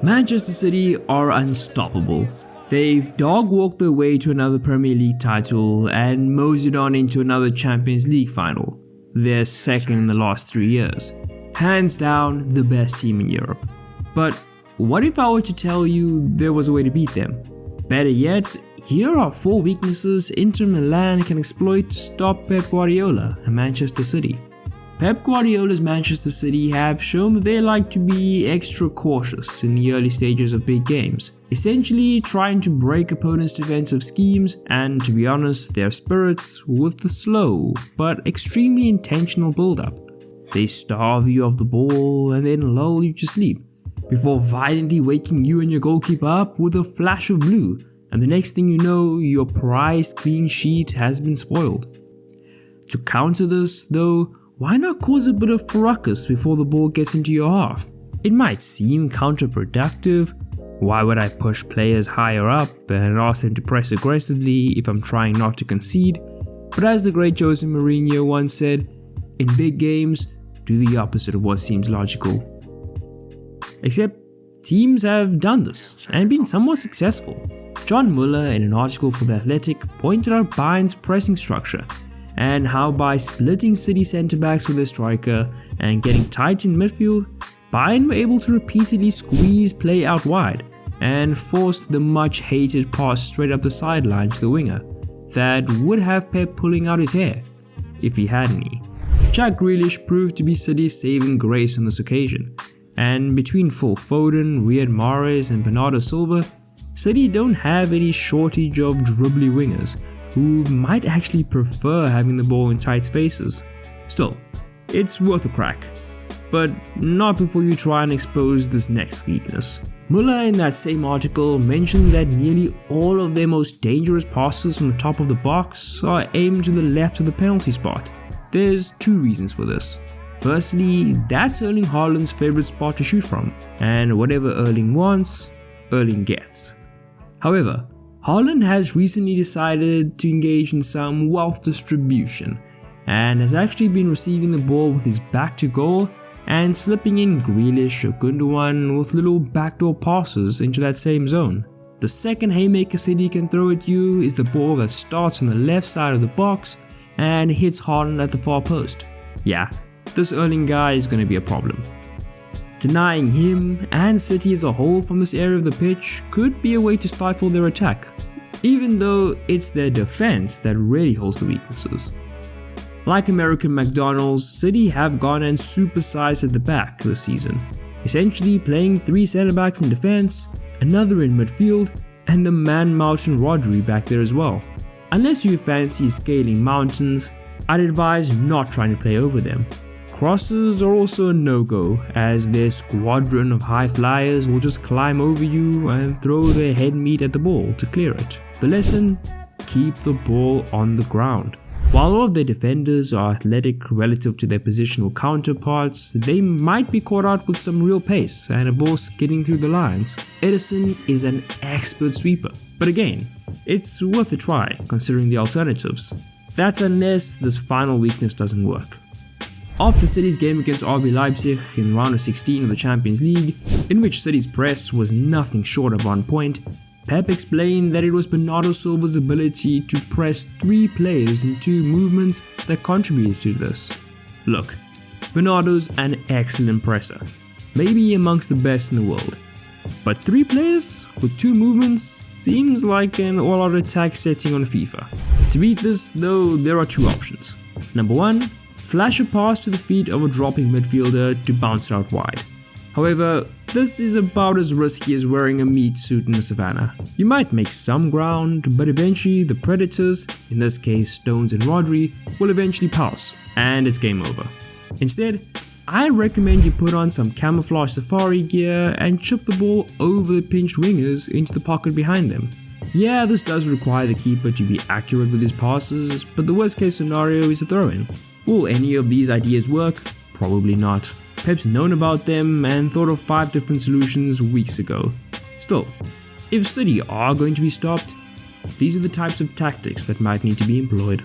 Manchester City are unstoppable. They've dog-walked their way to another Premier League title and moseyed on into another Champions League final. They're second in the last 3 years. Hands down, the best team in Europe. But what if I were to tell you there was a way to beat them? Better yet, here are 4 weaknesses Inter Milan can exploit to stop Pep Guardiola and Manchester City. Pep Guardiola's Manchester City have shown that they like to be extra cautious in the early stages of big games, essentially trying to break opponents' defensive schemes and, to be honest, their spirits with the slow but extremely intentional build-up. They starve you of the ball and then lull you to sleep, before violently waking you and your goalkeeper up with a flash of blue, and the next thing you know, your prized clean sheet has been spoiled. To counter this, though, why not cause a bit of ruckus before the ball gets into your half? It might seem counterproductive. Why would I push players higher up and ask them to press aggressively if I'm trying not to concede? But as the great Jose Mourinho once said, in big games, do the opposite of what seems logical. Except, teams have done this and been somewhat successful. John Muller, in an article for The Athletic, pointed out Bayern's pressing structure and how by splitting City centre-backs with their striker and getting tight in midfield, Bayern were able to repeatedly squeeze play out wide and force the much-hated pass straight up the sideline to the winger that would have Pep pulling out his hair, if he had any. Jack Grealish proved to be City's saving grace on this occasion, and between Phil Foden, Riyad Mahrez and Bernardo Silva, City don't have any shortage of dribbly wingers who might actually prefer having the ball in tight spaces. Still, it's worth a crack, but not before you try and expose this next weakness. Muller in that same article mentioned that nearly all of their most dangerous passes from the top of the box are aimed to the left of the penalty spot. There's 2 reasons for this. Firstly, that's Erling Haaland's favourite spot to shoot from, and whatever Erling wants, Erling gets. However, Haaland has recently decided to engage in some wealth distribution and has actually been receiving the ball with his back to goal and slipping in Grealish or Gundogan with little backdoor passes into that same zone. The second haymaker City can throw at you is the ball that starts on the left side of the box and hits Haaland at the far post. Yeah, this Erling guy is going to be a problem. Denying him and City as a whole from this area of the pitch could be a way to stifle their attack, even though it's their defense that really holds the weaknesses. Like American McDonald's, City have gone and supersized at the back this season, essentially playing 3 centre-backs in defense, another in midfield, and the man-mountain Rodri back there as well. Unless you fancy scaling mountains, I'd advise not trying to play over them. Crosses are also a no-go, as their squadron of high flyers will just climb over you and throw their head meat at the ball to clear it. The lesson? Keep the ball on the ground. While all of their defenders are athletic relative to their positional counterparts, they might be caught out with some real pace and a ball skidding through the lines. Ederson is an expert sweeper, but again, it's worth a try considering the alternatives. That's unless this final weakness doesn't work. After City's game against RB Leipzig in round of 16 of the Champions League, in which City's press was nothing short of on point, Pep explained that it was Bernardo Silva's ability to press 3 players in 2 movements that contributed to this. Look, Bernardo's an excellent presser, maybe amongst the best in the world. But 3 players with 2 movements seems like an all-out attack setting on FIFA. To beat this, though, there are 2 options. Number 1, flash a pass to the feet of a dropping midfielder to bounce it out wide. However, this is about as risky as wearing a meat suit in the savannah. You might make some ground, but eventually the predators, in this case Stones and Rodri, will eventually pounce, and it's game over. Instead, I recommend you put on some camouflage safari gear and chip the ball over the pinched wingers into the pocket behind them. Yeah, this does require the keeper to be accurate with his passes, but the worst case scenario is a throw-in. Will any of these ideas work? Probably not. Pep's known about them and thought of 5 different solutions weeks ago. Still, if City are going to be stopped, these are the types of tactics that might need to be employed.